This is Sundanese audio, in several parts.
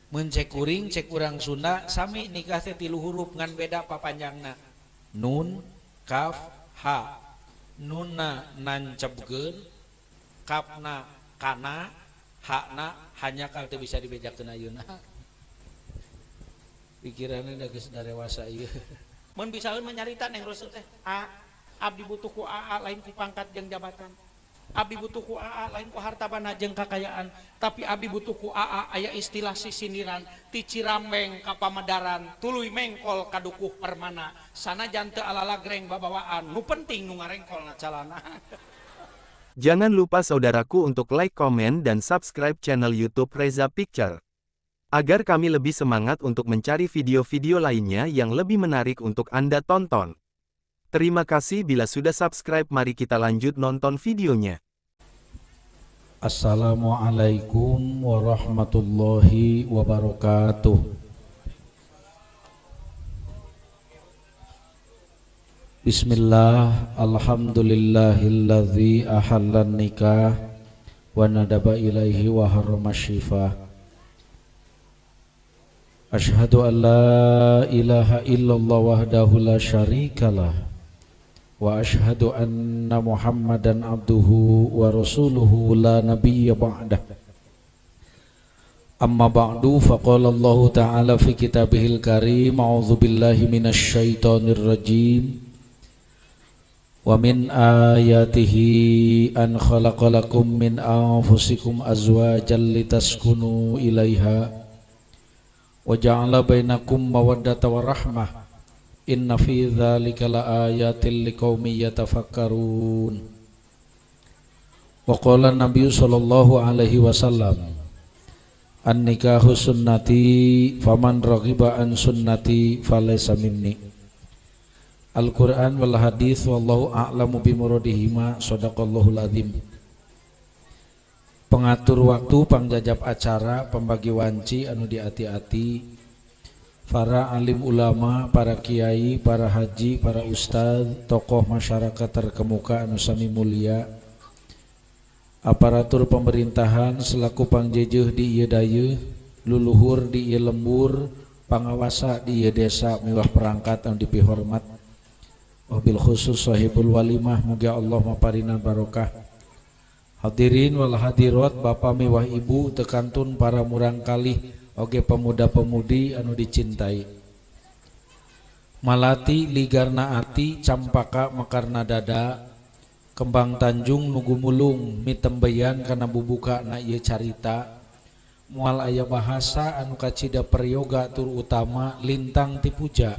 Mun cek kuring cek urang Sunda sami nikah teh 3 huruf ngan beda papanjangna. Nun, kaf, ha. Nunna nancebkeun, kafna kana, hakna hanya kal teu bisa dibejakeun ayeuna. Pikiranna da geus darewasa ieu. Mun bisaeun menyarita neng Rasul teh, abdi butuh ku AA lain ku pangkat jeung jabatan. Abdi butuh ku AA lain ku harta bana jeung kakayaan, tapi abdi butuh ku AA aya istilah sisindiran ti Cirambeng ka Pamadaran, tuluy mengkol kadukuh permana. Sanajan teu alalagreng babawaan, nu penting nu ngarengkolna calana. Jangan lupa saudaraku untuk like, komen, dan subscribe channel YouTube Reza Picture. Agar kami lebih semangat untuk mencari video-video lainnya yang lebih menarik untuk Anda tonton. Terima kasih bila sudah subscribe, mari kita lanjut nonton videonya. Assalamualaikum warahmatullahi wabarakatuh. Bismillah, alhamdulillahilladzi ahallan nikah wa nadaba ilaihi wa harrama syifah. Asyhadu an la ilaha illallah wahdahu la syarikalah wa asyhadu anna Muhammadan abduhu wa rasuluhu la nabiyya ba'dah. Amma ba'du, faqala Allah ta'ala fi kitabihil karim, a'udzu billahi minasy syaithanir rajim. Wa min ayatihi an khalaqalakum min anfusikum azwajan litaskunu ilaiha wa ja'ala bainakum mawaddatan wa rahmah. Inna fi dzalika laayatil liqaumin yatafakkarun. Wa qala Nabi sallallahu alaihi wasallam, an-nikahu sunnati faman raghiba an sunnati falaysa minni. Al-Qur'an wal hadis wallahu a'lamu bimuradihima. Shadaqallahul azim. Pengatur waktu, pangjajab acara, pembagi wanci anu diati-ati, para alim ulama, para kiai, para haji, para ustad, tokoh masyarakat terkemuka anu sami mulia, aparatur pemerintahan selaku pangjeujuh di ieu dayeuh, luluhur di ieu lembur, pangawasa di ieu desa miwah perangkat anu dipihormat, wabil khusus sahibul walimah, muga Allah maparina barokah. Hadirin wal hadirat, bapak mewah ibu tekantun para murang kalih oge pemuda-pemudi anu dicintai. Malati ligarna ati, campaka mekarna dada, kembang Tanjung nugu mulung mitembeyan kana bubuka na ieu carita. Moal aya bahasa anu kacida peryoga tur utama lintang ti puja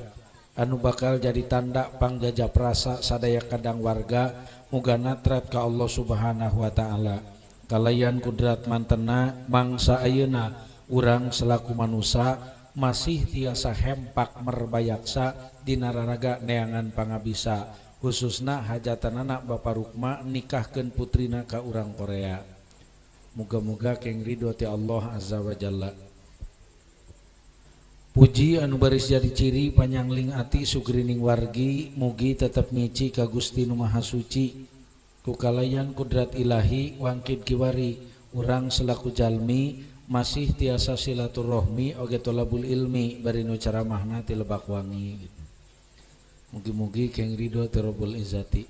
anu bakal jadi tanda pangjajab rasa sadaya kadang warga, muga natrat ka Allah subhanahu wa ta'ala. Kalayan kudrat mantena mangsa ayeuna urang selaku manusia masih tiasa hempak merbayaksa dina raraga neangan pangabisa, khususna hajatanana Bapak Rukma nikahkeun putrina ka urang Korea. Muga-muga keng ridho ti Allah azza wa jalla. Puji anu baris jadi ciri panyangling ati sugrining wargi, mugi tetep ngici ka Gusti Nu Maha Suci. Kukalayan kudrat ilahi wangkid kiwari urang selaku jalmi masih tiasa silaturahmi oge tolabul ilmi bari nu caramahna ti Lebak Wangi. Mugi-mugi keng ridho ti Rabbul Izzati.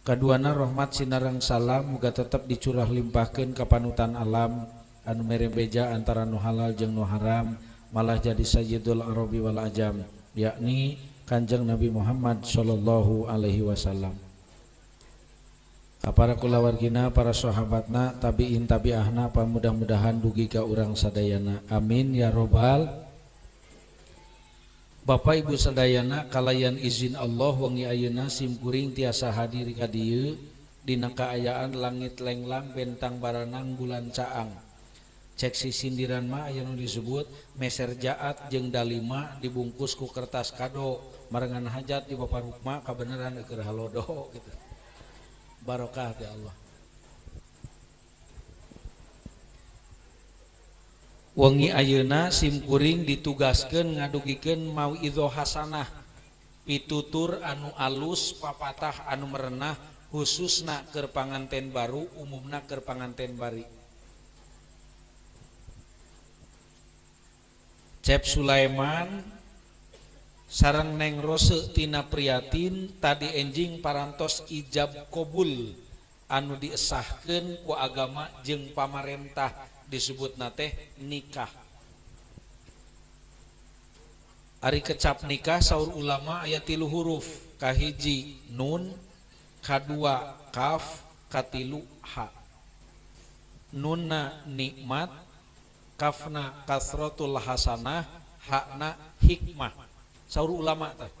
Kaduana rahmat sinareng salam muga tetep dicurah limpahkeun ka panutan alam anu mere beja antara nu halal jeung nu haram, malah jadi sayyidul arabi wal ajam, yakni Kanjeng Nabi Muhammad sallallahu alaihi wasallam. Para kulawargina, para sahabatna, tabiin tabiahna, mudah-mudahan dugi ka urang sadayana. Amin ya robbal. Bapak Ibu sadayana, kalayan izin Allah wengi ayeuna simkuring tiasa hadir ka dieu dina kaayaan langit lenglang bentang baranang bulan caang. Cek sisindiran mah aya nu disebut meser jaat jeung dalima dibungkus ku kertas kado marengan hajat di Bapak Rukma kabeneran keur halodo gitu. Barokah ya Allah. Wengi ayeuna simkuring ditugaskeun ngadugikeun mauidzoh hasanah, pitutur anu alus, papatah anu merenah, khususna keur panganten baru, umumna keur panganten bari. Cep Sulaiman sareng Neng Rose tina priyatin tadi enjing parantos ijab kabul anu diesahkeun ku agama jeung pamarentah disebutna teh nikah. Ari kecap nikah saur ulama aya 3 huruf, kahiji nun, kadua kaf, katilu ha. Nunna nikmat, kafna kasratul hasanah, hakna hikmah. Saur ulama teh.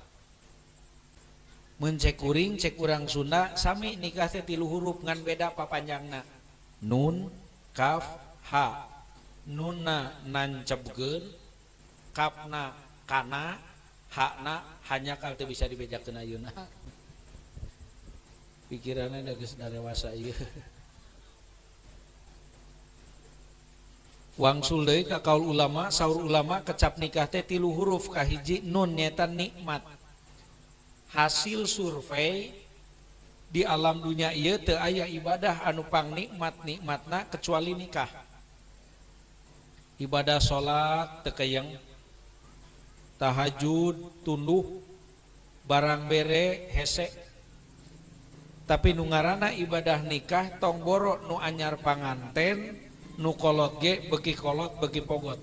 Mun cek kuring, cek urang Sunda sami nikah teh 3 huruf ngan beda papanjangna. Nun, kaf, ha. Nunna nancebkeun, kafna kana, hakna hanya kal teu bisa dibejakeun ayeuna. Pikiranna da geus dewasa ieu. Wangsul deui ka kaul ulama, saur ulama kecap nikah teh 3 huruf, kahiji nun nyaeta nikmat. Hasil survei di alam dunia ieu teu aya ibadah anu pang nikmatna kecuali nikah. Ibadah salat teu kayeng, tahajud, tunduh, barang bere hese. Tapi nu ngaranna ibadah nikah tong boro nu anyar panganten, nu kolot ge beuki kolot beuki pogot.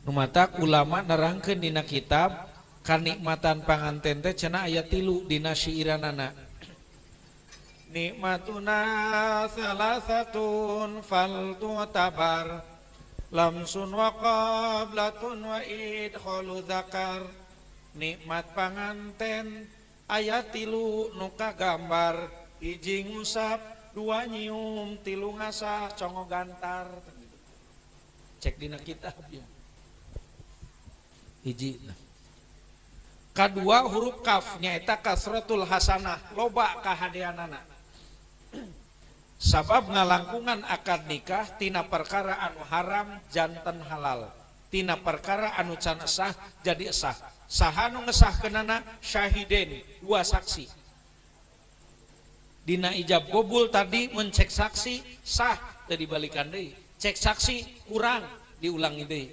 Nu matak ulama nerangkeun dina kitab kanikmatan panganten teh cenah aya 3 dina syairanana. Nikmatuna salasatun fal tu'tabar lamsun wa qablatun wa idkhalu dzakar. Nikmat panganten aya 3 nu kagambar, hiji ngusap, 2 nyium, 3 ngasah, congo gantar. Cek dina kitab ya. Hiji. Kadua huruf kaf nyaeta kasratul hasanah, loba kahadeanana. Sabab ngalangkungan akad nikah tina perkara anu haram janten halal, tina perkara anu can sah jadi sah. Saha nu ngesahkeunana? Syahiden, 2 saksi. Dina ijab kabul tadi mencek saksi sah teu dibalikan deui, cek saksi kurang diulangi deui.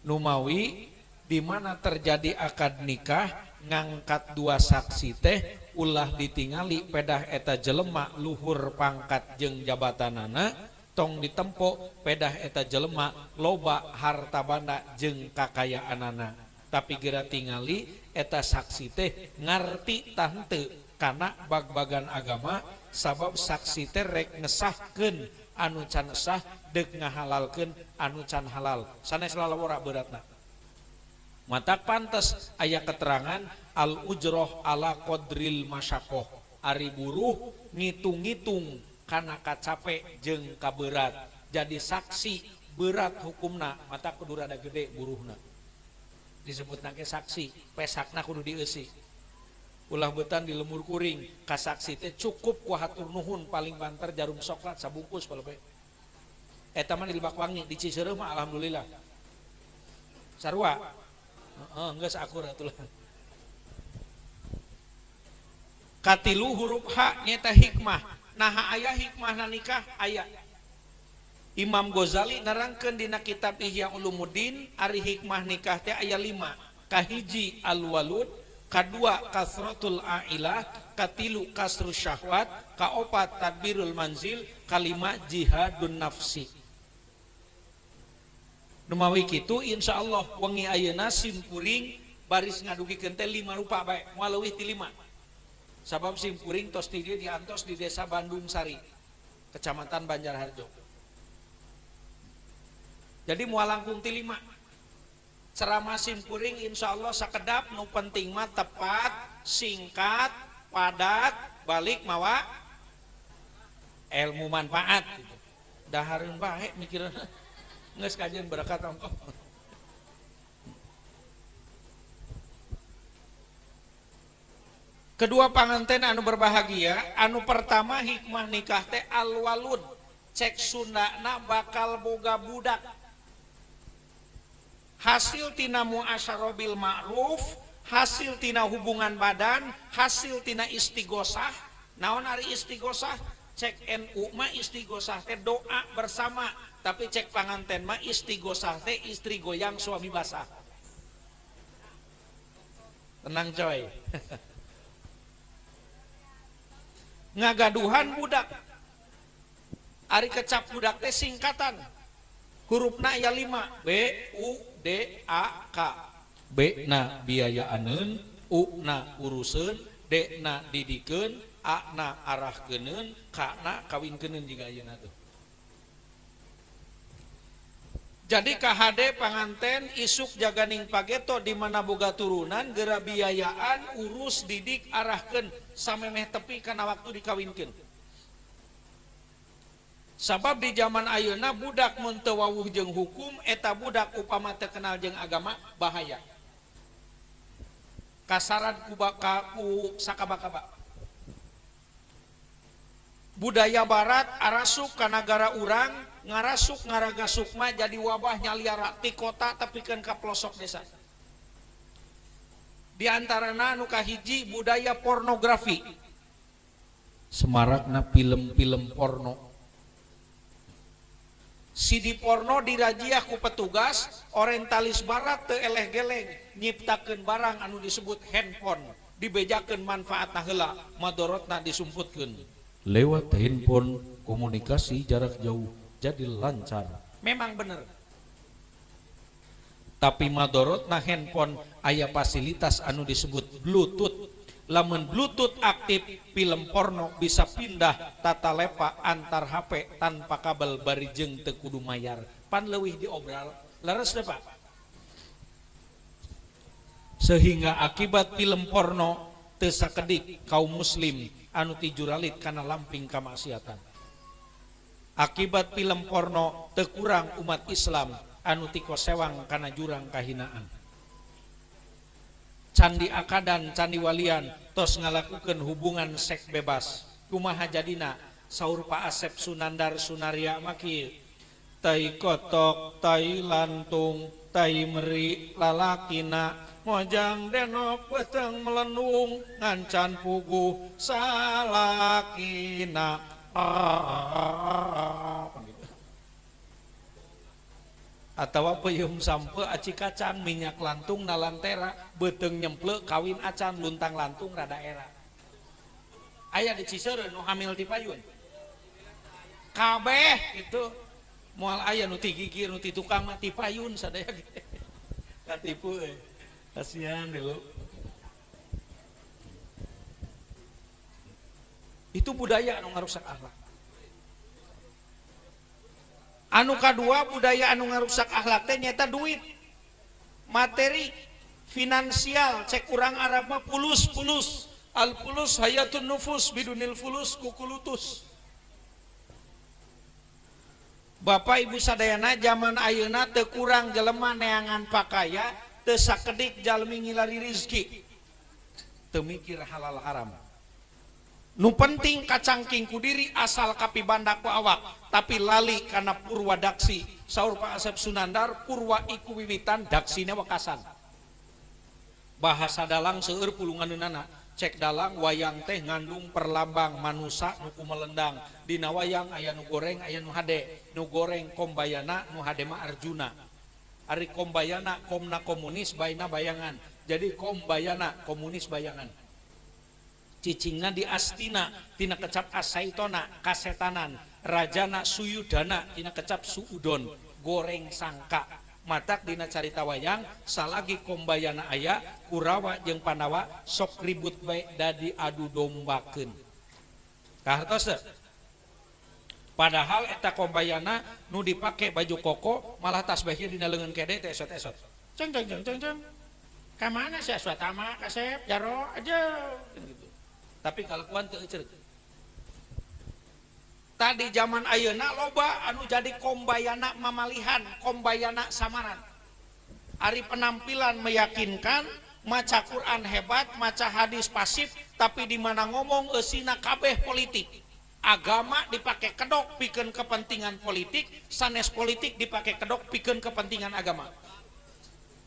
Numawi di mana terjadi akad nikah ngangkat 2 saksi teh ulah ditingali pedah eta jelema luhur pangkat jeung jabatanana, tong ditempo pedah eta jelema loba harta banda jeung kakayaanana. Tapi geura tingali eta saksi teh ngarti tah henteu kana bag-bagan agama, sabab saksi teh rek ngesahkeun anu can sah deuk ngahalalkeun anu can halal. Sanes lalawara beratna. Matak pantes aya keterangan al ujroh ala qadril masyakoh, ari buruh ngitung-ngitung kana kacape jeung kaberat. Jadi saksi berat hukumna, mata kudu rada gede buruhna. Disebutna ge saksi, pesakna kudu dieusi. Ulah beutan di lemur kuring, ka saksi teh cukup ku hatur nuhun paling banter jarum soklat sabungkus palepe. Eta mah di Lebak Wangi, di Ciseureuh mah alhamdulillah. Sarua. Geus akur atuh. Katilu huruf ha nyata hikmah. Nah aya hikmahna nikah aya. Imam Ghazali nerangkeun dina kitab Ihya Ulumuddin ari hikmah nikah teh aya 5. Kahiji al-walud, kadua kasratul ailah, katilu kasrus syahwat, kaopat tadbirul manzil, kalima jihadun nafsi. Numawi kitu insyaallah wengi ayeuna simkuring baris ngadugikeun teh 5 rupa bae, moal leuwih ti 5. Sabab simkuring tos ti dieu diantos di Desa Bandung Sari, Kecamatan Banjarharjo. Jadi moal langkung ti 5. Ceramah simkuring insyaallah sakedap, nu penting mah tepat, singkat, padat, balik mawa ilmu manfaat gitu. Dahareun bae mikirna. Nges kajian berkat ongkong. Kedua panganten anu berbahagia, anu pertama hikmah nikah teh al-walud, cek Sundana bakal boga budak. Hasil tina muasyarah bil ma'ruf, hasil tina hubungan badan, hasil tina istighosah. Naon ari istighosah? Cek NU mah istighosah teh doa bersama, tapi cek panganten mah istighosah teh istri goyang suami basah. Tenang coy. Ngagaduhan budak. Ari kecap budak teh singkatan. Hurufna aya 5, B U D A K. B na biayaaneun, U na uruseun, D na didikeun, A na arahkeuneun, K na kawinkeun jiga ayeuna tuh. Jadi KHD panganten isuk jaganing pageto di mana boga turunan geura biayaan urus didik arahkeun samemeh tepi kana waktu dikawinkeun. Sabab di zaman ayeuna budak mun teu wawuh jeung hukum eta budak upama teu kenal jeung agama bahaya. Kasaran ku sakaba-kaba. Budaya barat arasuk ka nagara urang ngarasuk ngaragasuk mah jadi wabah nyaliara ti kota tapi kan ka pelosok desa. Di antarana nu kahiji budaya pornografi. Semarakna film-film porno. CD porno dirajiah ku petugas, orientalis barat teu eleh-geleng nyiptakeun barang anu disebut handphone, dibejakeun manfaatna heula, madorotna disumputkeun. Lewat handphone komunikasi jarak jauh jadi lancar. Memang bener. Tapi madorotna handphone aya fasilitas anu disebut Bluetooth. Lamun Bluetooth aktif, film porno bisa pindah tata lepa antar HP tanpa kabel barijeng teu kudu mayar. Pan leuwih diobral, leres teh Pak. Sehingga akibat film porno teu sakedik kaum muslim anu ti juralit kana lamping kamaksiatan. Akibat film porno teu kurang umat Islam anu ti kosewang kana jurang kahinaan. Candi Akadan, Candi Walian tos ngalakukeun hubungan seks bebas. Kumaha jadina? Saur Pak Asep Sunandar Sunaria maki tai kotok, tai lantung, tai meri lalakina mojang denok peteng melendung ngancan puguh salakina. Atawa peuyeum sampe aci kacang minyak lantung na lantera beuteng nyemple kawin acan luntang lantung rada era. Aya di Ciseureun nu hamil ti payun. Kabeh gitu moal aya nu ti gigir nu ti tukang mah ti payun sadaya ge. Katipu euy. Kasihan dulu. Itu budaya anu ngarusak akhlak. Anu kadua budaya anu ngarusak akhlak teh nyata duit, materi, finansial. Cek urang Arab mah fulus. Al fulus hayatun nufus bidunil fulus kukulutus. Bapak Ibu sadayana zaman ayeuna teu kurang jelema neangan pakaya, teu sakedik jalmi ngilari rezeki. Teu mikir halal haram. Nu penting kacangking ku diri asal kapi banda ku awak, tapi lali kana purwa daksi. Saur Pak Asep Sunandar purwa iku wiwitan daksina wekasan. Bahasa dalang seueur pulunganeunana. Cek dalang wayang teh ngandung perlambang manusa nu kumelendang. Dina wayang aya nu goreng aya nu hade. Nu goreng kombayana nu hade mah Arjuna. Ari kombayana komna komunis baina bayangan. Jadi kombayana komunis bayangan. Cicingna di Astina tina kecap asaitona kasetanan, rajana Suyudana tina kecap suudon goreng sangka. Matak dina carita wayang salagi kombayana aya Kurawa jeung Pandawa sok ribut bae dadi adu dombakeun. Kahartos teu? Padahal eta kombayana nu dipake baju koko malah tasbihnya dina leungeun kede teh esot-esot. Ceng. Ka mana sia swatama kasep jaro aja gitu. Tapi kalakuan teu euceuk. Tadi zaman ayeuna loba anu jadi kombayana mamalihan, kombayana samaran. Ari penampilan meyakinkan, maca Quran hebat, maca hadis pasif, tapi di mana ngomong eusina kabeh politik. Agama dipake kedok pikeun kepentingan politik, sanes politik dipake kedok pikeun kepentingan agama.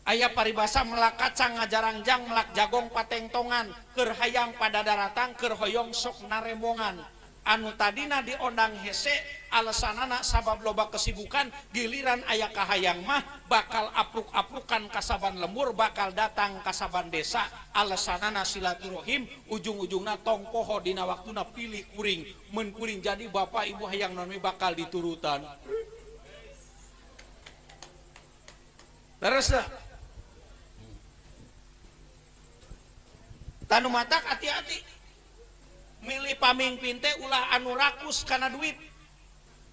Aya paribasa melak kacang ngajarangjang melak jagong patengtongan keur hayang pada daratang keur hoyong sok narembongan. anu tadina diondang hese alasanana sabab loba kesibukan giliran aya kahayang mah bakal apruk-aprukan kasaban lembur bakal datang kasaban desa alasanana silaturahim ujung-ujungna tong poho dina waktuna pilih kuring mun kuring jadi bapak ibu hayang nami bakal diturutan terus tanu matak hati-hati milih pamimpin teh ulah anu rakus karena duit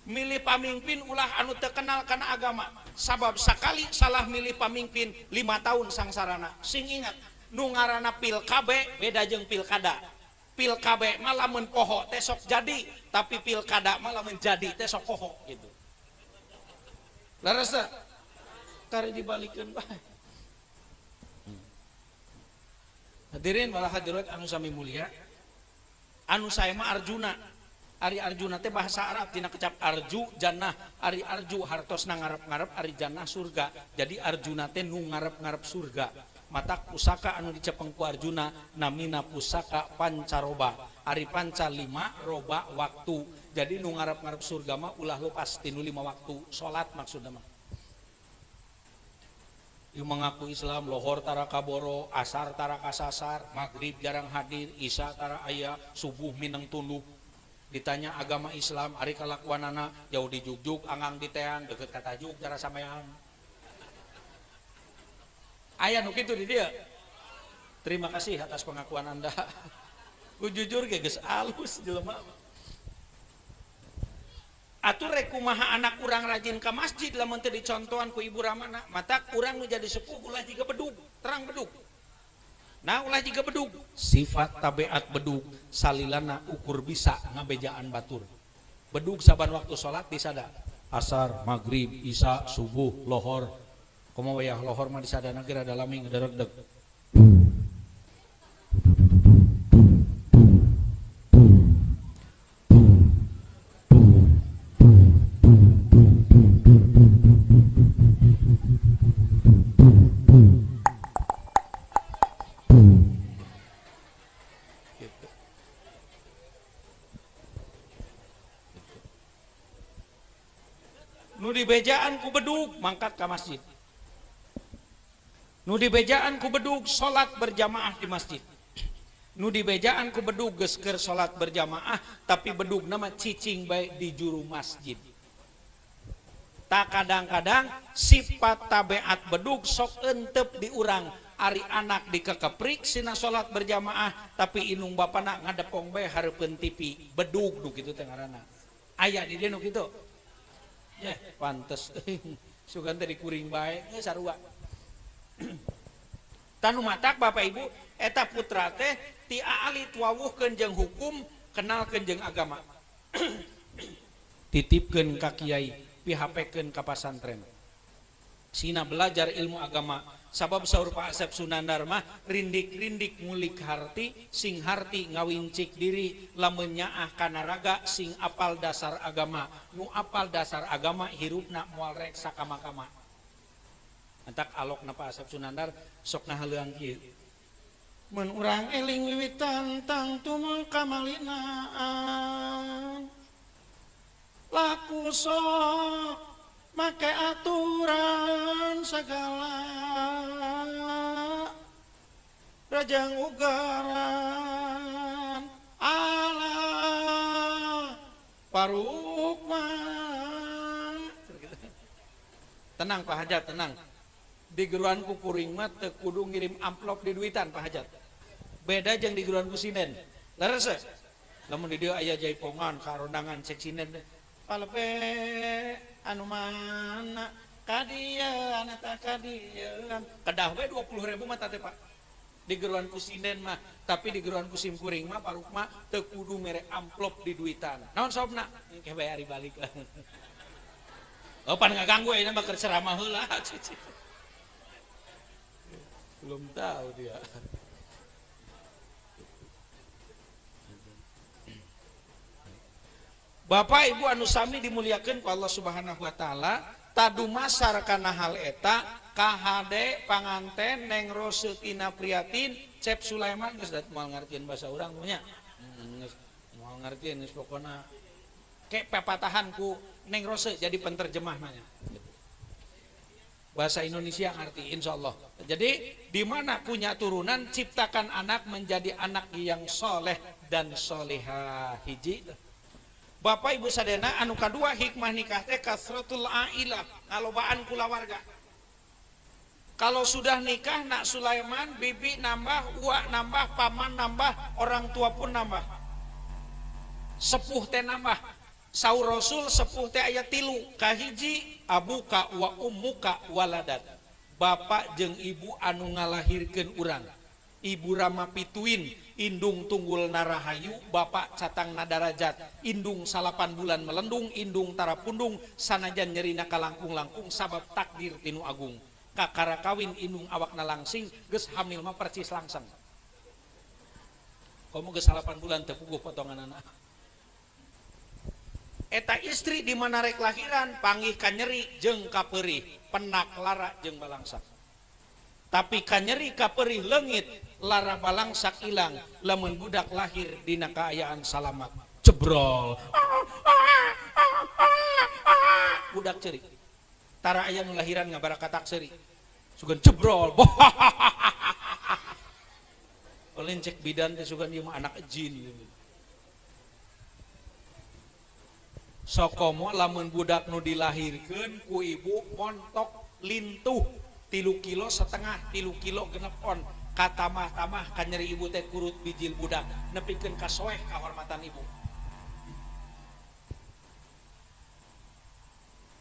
milih pamimpin ulah anu terkenal karena agama sabab sekali salah milih pamimpin 5 tahun sangsarana sing ingat nu ngaranna pilkabe beda jeung pilkada pilkabe malah mun poho teh sok jadi tapi pilkada malah menjadi teh sok poho gitu laras kari dibalikeun bae hadirin wal hadirat anu sami mulia anu saya mah Arjuna ari Arjuna teh bahasa Arab tina kecap arju jannah ari arju hartosna ngarep-ngarep ari jannah surga jadi Arjuna teh nu ngarep-ngarep surga matak pusaka anu dicepeng ku Arjuna namina pusaka pancaroba ari panca 5 roba waktu jadi nu ngarep-ngarep surga mah ulah lepas tinu 5 waktu salat maksudna mah yang mengaku Islam lohor tara kaboro asar tara kasasar maghrib jarang hadir isya tara aya subuh mineng tunduk ditanya agama Islam ari kalakuanana jauh di jugjug angang di teang deket kata juk cara sampean aya nu kitu di dia terima kasih atas pengakuan Anda ku jujur ge geus alus jelema atuh rek kumaha anak urang rajin ke masjid lamun teu dicontohan ku ibu ramana matak urang nu jadi sepuh ulah jiga bedug terang bedug nah ulah jiga bedug sifat tabiat bedug salilana ukur bisa ngabejaan batur bedug saban waktu salat disada asar maghrib isya subuh lohor kumaha wayah lohor mah disadana geura dalami ngederegdeg nu dibejaan ku bedug mangkat ke masjid nu dibejaan ku bedug salat berjamaah di masjid nu dibejaan ku bedug geus keur salat berjamaah tapi bedug nama cicing bae di juru masjid tak kadang-kadang sifat tabiat bedug sok entep di urang ari anak dikekeprik sina salat berjamaah tapi inung bapana ngadepong bae hareupeun TV bedug nu kitu teh ngaranna aya di dieu nu kitu ya pantes sugan teh dikuring bae geus sarua tanu matak Bapak Ibu eta putra teh ti aali tuawuhkeun jeung hukum kenalkeun jeung agama titipkeun ka kiai pihapekeun ka pasantren sina belajar ilmu agama sabab saur Pak Asep Sunandar mah rindik-rindik ngulik harti sing harti ngawincik diri lamun nyaah kana raga sing apal dasar agama nu apal dasar agama hirupna moal rek sakama-kama antak alokna Pak Asep Sunandar sok nahaleuang kieu mun urang eling wiwitan tang tumul kamalinaan laku sok make aturan segala rajang ugaran ala parukman tenang Pak Hajat tenang di geruan ku kuring mah teu kudu ngirim amplop di duitan Pak Hajat beda jeung di geruan ku sinden leres lamun di dieu aya jaipongan karondangan cek sinden palepe anu mana kadieu eta kadieu kedah we 20.000 mah teh Pak di geruan ku sinden mah tapi di geruan ku sim kuring mah paruk mah teu kudu mere amplop di duitan naon sababna engke bae ari balik oh pan ngaganggu ayeuna mah keur ceramah heula belum tahu dia Bapak Ibu anu sami dimuliakeun ku Allah Subhanahu wa taala tadu masar kana hal eta KHD panganten Neng Rosetina Priatin Cep Sulaiman geus dat moal ngartieun bahasa urang nya geus moal pengertian geus pokona ke pepatahanku Neng Rose jadi penterjemah nanya. Bahasa Indonesia ngerti insyaallah. Jadi di mana punya turunan ciptakan anak menjadi anak yang soleh dan soleha hiji. Bapak Ibu sadayana anu kadua hikmah nikah teh kasratul ailah, ngalobaan kulawarga. Kalau sudah nikah nak Sulaiman, bibi nambah, uak nambah, paman nambah, orang tua pun nambah. Sepuh teh nambah. Saur Rasul sepuh teh aya 3, kahiji abuka wa ummuka waladat. Bapak jeung ibu anu ngalahirkeun urang. Ibu Rama pituin, indung tunggul narahayu, bapak catang nadarajat, indung 8 bulan melendung, indung tarapundung, sanajan nyerina kalangkung-langkung, sabab takdir tinu agung. Kakara kawin indung awakna langsing, geus hamil mah percis langsung. Komo geus 8 bulan teu puguh potongan anak. Eta istri di mana rek lahiran panggih ka nyeri jeung ka peurih, penak lara jeung balangsak. Tapi ka nyeri ka peurih leungit, lara balangsak ilang lamun budak lahir dina kaayaan salamat. Cebrol. Budak ceri. Tara aya nu lahiran ngabarakatak seuri. Sugan cebrol. Paling cek bidan teh sugan ieu mah anak jin. Sokomo lamun budak nu dilahirkeun ku ibu montok lintuh 3,5 kilo 3 kilo genep on katamah-tamah ka nyeri ibu teh kurut bijil budak nepikeun ka soeh kahormatan ibu.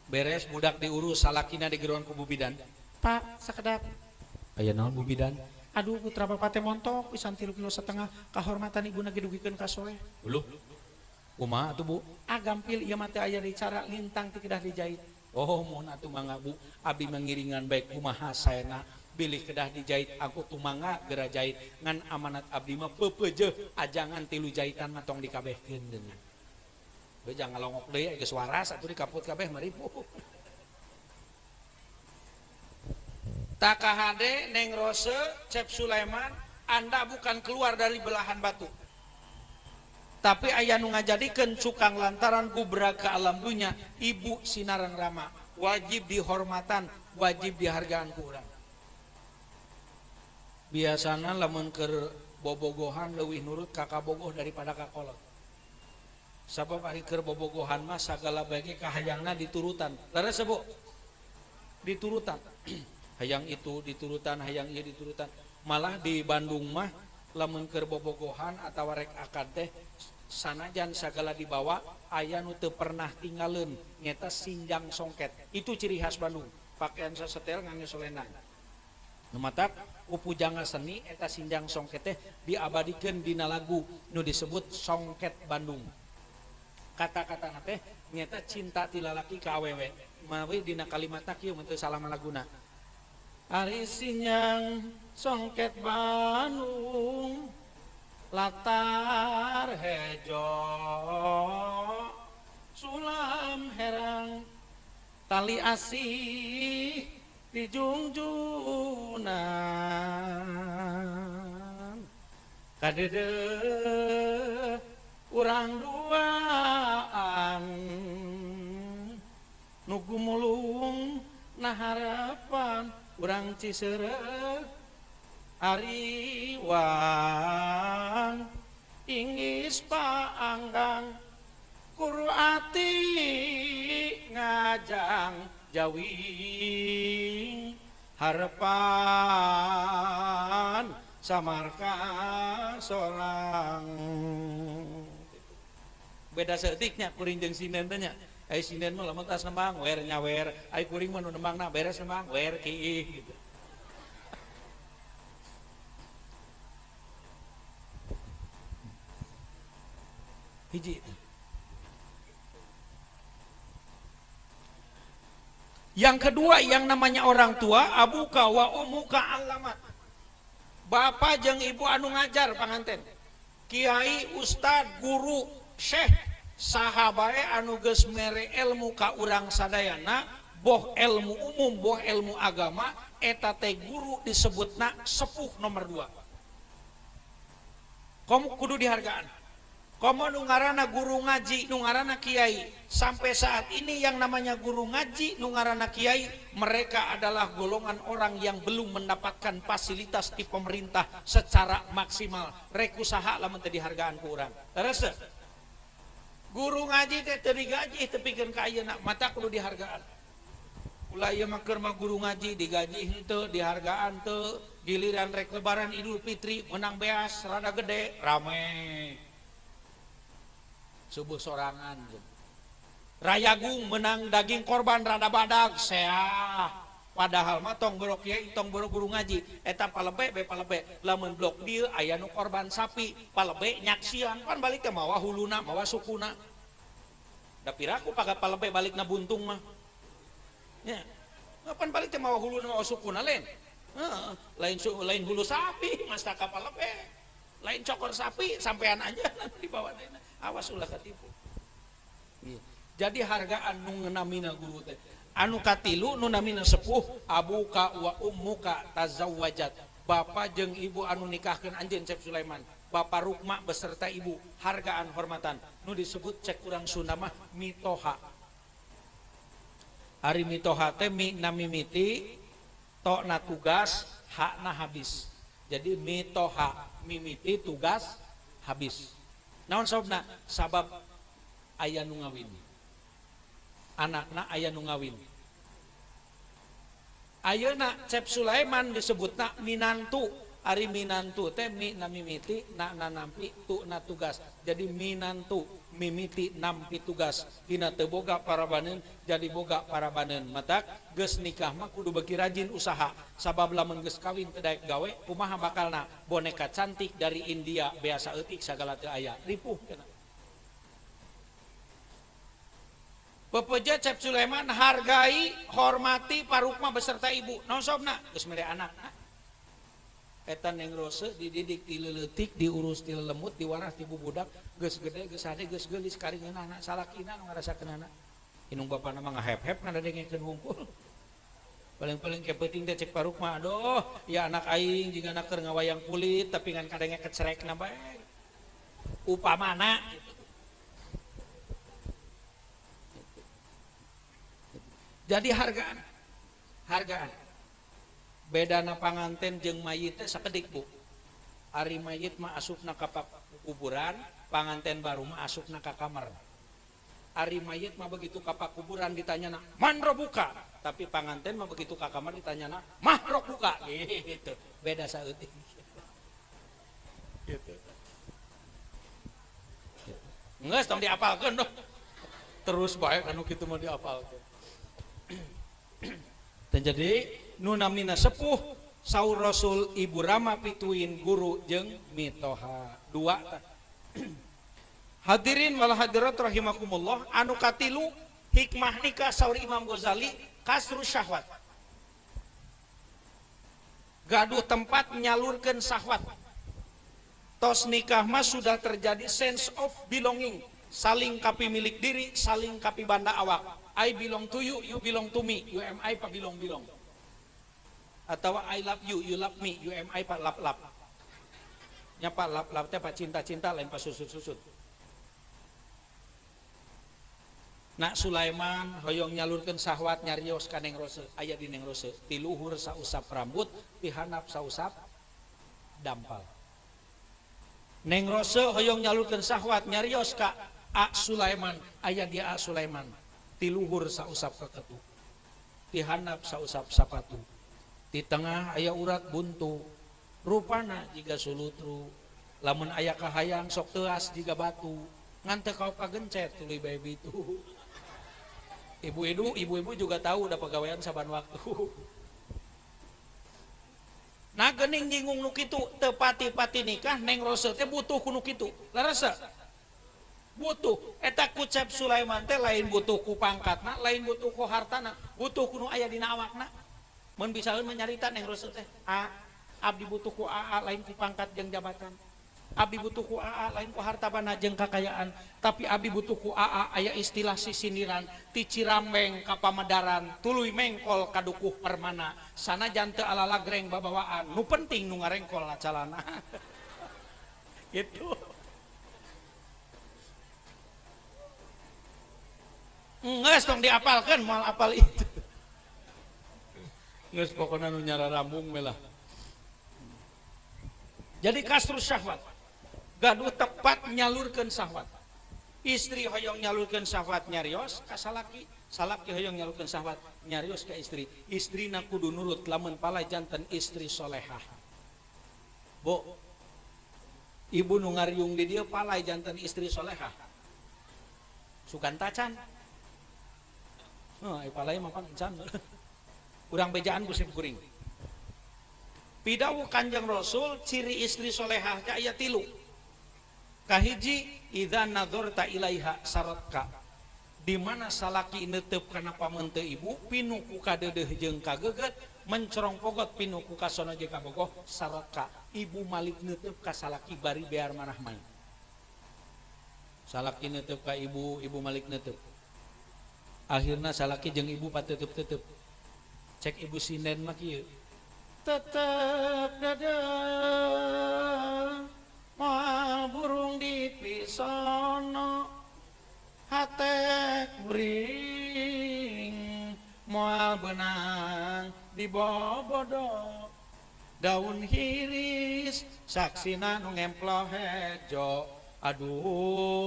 Beres budak diurus salakina digeroan ku Bu Bidan. Pak, sakedap. Aya naon Bu Bidan? Aduh putra bapak teh montok pisan 3,5 kilo kahormatan ibu na didugikeun ka soeh. Uluh. Kumaha atuh Bu? Gampil ieu mah teh aya di cara lintang teh kedah dijahit. Oh, mohon atuh mangga Bu, abdi mengiringan baik kumaha saena bilih kedah dijahit aku tuh mangga gera jahit ngan amanat abdi mah pepeujeuh ajangan 3 jahitan mah tong dikabehkeun deui. Beuh jangan ngalongok deui geus waras atuh dikaput kabeh maripu. Takahade Neng Rose, Cep Sulaiman, Anda bukan keluar dari belahan batu. Tapi aya nu ngajadikeun cukang lantaran gubra ke alam dunya, ibu sinareng Rama, wajib dihormatan, wajib dihargaan ku urang. Biasana lamun keur bobogohan leuwih nurut ka kabogoh daripada ka kolot. Sabab ari keur bobogohan mah sagala bae kahayangna diturutan. Leres Bu? Diturutan. Hayang itu diturutan, hayang ieu diturutan. Malah di Bandung mah lamun keur bobogohan atawa rek akad teh sanajan sagala dibawa aya nu teu pernah tinggalin nyata sinjang songket. Itu ciri khas Bandung. Pakaian sasetel ngangge solenang. Nu matak upujanga seni eta sinjang songket teh diabadikeun dina lagu nu disebut Songket Bandung. Kata-katana teh nyata cinta ti lalaki ka awewe. Mawi dina kalimatna kieu mun teu salah laguna. Ari sinjang songket Bandung latar hejo sulam herang tali asih di jungjunan kadede urang duaan nugu mulung nah harapan urang Ciseureuh ariwang inggis paanggang kuru ati ngajang jawing harapan samarka sorang. Beda seetiknya kuring jeung sinden teh nya. Ai sinden mah lamun tas nembang wer nyawer, ai kuring mah nu nembangna beres nembang wer kieu gitu. Hiji. Yang kedua yang namanya orang tua, abuka wa umuka alamat. Bapak jeung ibu anu ngajar panganten. Kiai, ustad, guru, syekh, sahabae anu geus mere ilmu ka urang sadayana, boh ilmu umum, boh ilmu agama, eta teh guru disebutna sepuh nomor 2. Kamu kudu dihargaan. komo nu ngaranna guru ngaji, nu ngaranna kiai. Sampai saat ini yang namanya guru ngaji, nu ngaranna kiai, mereka adalah golongan orang yang belum mendapatkan fasilitas di pemerintah secara maksimal. Rek usaha lamun teu dihargaan ku urang. Terus guru ngaji teh teu digaji teu pikeun ka ayeuna, mata kudu dihargaan. Ulah ieu mah keur mah guru ngaji digaji henteu, dihargaan teu, giliran rek lebaran Idul Fitri menang beas rada gede, rame. Subuh sorangan Rayagung menang daging korban rada badag seah, padahal mah tong borok kiai tong borok guru ngaji eta palebe be palebe lamun blok dieu aya nu korban sapi palebe nyaksian pan balik teh mawa huluna mawa sukuna da piraku paga palebe balik na buntung mah nya pan balik teh mawa huluna mawa sukuna lain lain hulu sapi masta ka palebe lain cokor sapi sampean aja di bawah awas ulah katipu. Jadi hargaan nu ngeunamina guru teh anu katilu nu namina sepuh abuka wa ummuka tazawwajat, bapak jeung ibu anu nikahkeun anjeun Cep Sulaiman, bapak Rukma beserta ibu, hargaan hormatan nu disebut cek urang Sunda mah mitoha. Ari mitoha teh mimiti to na tugas hak na habis, jadi mitoha mimiti tugas habis. Naon sababna? Sabab aya nu ngawin. Anakna aya nu ngawin. Ayeuna Cep Sulaiman disebutna minantu. Ari minantu teh mi na mimiti na nampi tu na tugas. Jadi minantu mimiti nampi tugas. Dina teu boga parabaneun jadi boga parabaneun. Matak geus nikah mah kudu beuki rajin usaha. Sabab lamun geus kawin teu daek gawe kumaha bakalna? Boneka cantik dari India biasa eutik sagala teu aya. Ripuh kana. Bepeja Cep Sulaiman hargai, hormati Parukma beserta ibu. Naon sababna? Geus mere anakna. Eta Neng Rose dididik di leutik, diurus di lemut, diwaras di bubudak, geus gede, geus hade, geus geulis karingeun anak salakina nu ngarasakeun anak. Inung bapana mah ngahep-hep kana dengekeun hungkul. Paling-paling kepenting teh cek Parukma, aduh, ya anak aing jeung anak keur ngawayang kulit tapi ngan kadenge kecerekna bae. Upamana gitu. Jadi hargaan bedana panganten jeung mayit teh sakedik bu. Ari mayit mah asupna ka kuburan, panganten baru mah asupna ka kamar. Ari mayit mah begitu ka kuburan ditanyana man robuka, tapi panganten mah begitu ka kamar ditanyana mah robuka gitu. Beda saeutik gitu. Geus tong diapalkeun doh. Terus bae anu kitu mah diapalkeun. Dan jadi nu namina sepuh saur Rasul Ibu Rama pituin guru jeung mitoha dua. Hadirin wal hadirat rahimakumullah, anu katilu hikmah nikah saur Imam Ghazali kasru syahwat. Gaduh tempat nyalurkeun syahwat. Tos nikah mah sudah terjadi sense of belonging, saling kapi milik diri, saling kapi banda awak. I belong to you, you belong to me. You am I pa belong. Atau I love you, you love me. You am I pa lap. Nya pa lap teh pa cinta-cinta lain pa susut-susut. Nak Sulaiman hoyong nyalurkeun syahwat nyarios ka Neng Rose, aya di Neng Rose. Ti luhur sausap rambut, ti handap sausap dampal. Neng Rose hoyong nyalurkeun syahwat nyarios ka A Sulaiman, aya dia A Sulaiman. Ti luhur sausap keketu, ti handap sausap sapatu, ti tengah aya urat buntu, rupana jiga sulutru, lamun aya kahayang sok teuas jiga batu, ngan teu kaok kagencet tuluy bae bitu. Ibu-ibu juga tahu da pagawean saban waktu. Nah geuning jingung nu kitu teu pati-pati nikah Neng Rose teh butuh ku nu kitu. Larasa butuh eta ku Cep Sulaiman teh lain butuh ku pangkatna, lain butuh ku hartana, butuh ku nu aya dina awakna. Mun bisaeun nyarita Neng Rose teh, abdi butuh ku AA lain ku pangkat jeung jabatan. Abdi butuh ku AA lain ku harta bana jeung kakayaan, tapi abdi butuh ku AA aya istilah sisindiran ti Cirambeng ka Pamadaran, tuluy mengkol ka dukuh permana. Sanajan teu ala lagreng babawaan, nu penting nu ngarengkol calana. Gitu. Geus tong diapalkeun moal apal itu. Geus pokona nu nyara rambung we lah. Jadi kasrus syahwat. Gaduh tepat nyalurkeun syahwat. Istri hoyong nyalurkeun syahwat nyarios ka salaki, salaki hoyong nyalurkeun syahwat nyarios ka istri. Istrina kudu nurut lamun pala janten istri solehah. Bo, ibu nu ngariung di dieu pala janten istri solehah. Sugan tacan. Ai palai mah pan can. Urang bejaan ku sim kuring. Pidawu Kanjeng Rasul ciri istri solehah teh aya 3. Kahiji idza nadzarta ilaiha saratka. Di mana salaki neuteup kana pamenteun ibu pinuku ka deudeuh jeung kageget mencorong pogot pinuku ka sono jeung ka bogoh saratka. Ibu malik neuteup ka salaki bari bear manah main. Salaki neuteup ka ibu, ibu malik neuteup. Akhirna salaki jeung ibu pateutup-teutup. Cek ibu sinden mah kieu. Tetep dada moal burung dipisono hatek bring moal benang dibobodo daun hiris saksina nu ngemplo hejo aduh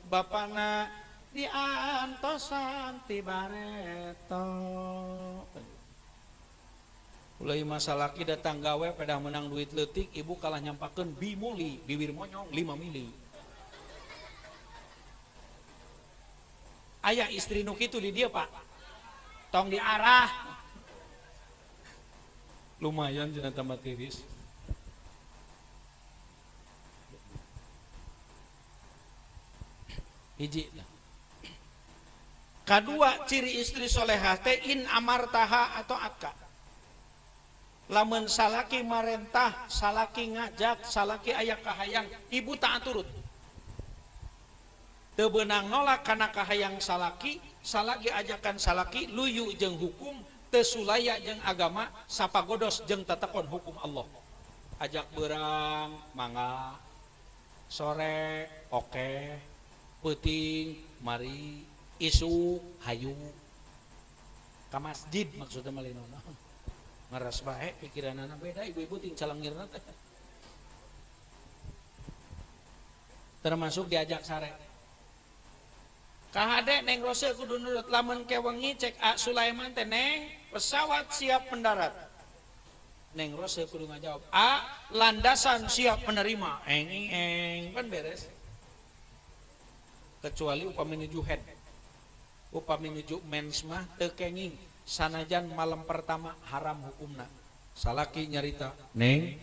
bapana diantosan ti bareto. Ulai masalah ki datang gawe pada menang duit leutik, ibu kalah nyampakeun bimoli bibir monyong 5 mili. Aya istri nu kitu di dia Pak. Tong diarah. Lumayan cenah tambah tiris. Hiji. Kadua ciri istri solehah teh in amartaha atau atka. Lamun salaki marentah, salaki ngajak, salaki aya kahayang, ibu taat turut. Teu beunang nolak kana kahayang salaki, salaki ajakan salaki luyu jeung hukum, teu sulaya jeung agama, sapagodos jeung tetekon hukum Allah. Ajak beurang, mangga. Sore, oke. Peuting, mari. Isu, hayu. Ka masjid maksudna mah linono. Ngaras bae pikiranana beda ibu-ibu ting calangirna teh. Termasuk diajak sare. Kahade Neng Rose kudu nurut lamun kewengi cek A Sulaiman teh Neng pesawat siap mendarat. Neng Rose kudu ngajawab A landasan siap menerima. Eng kan beres. Kecuali upami nuju head. Upami nuju mens mah teu kenging. Sanajan malam pertama haram hukumna. Salaki nyarita, Neng,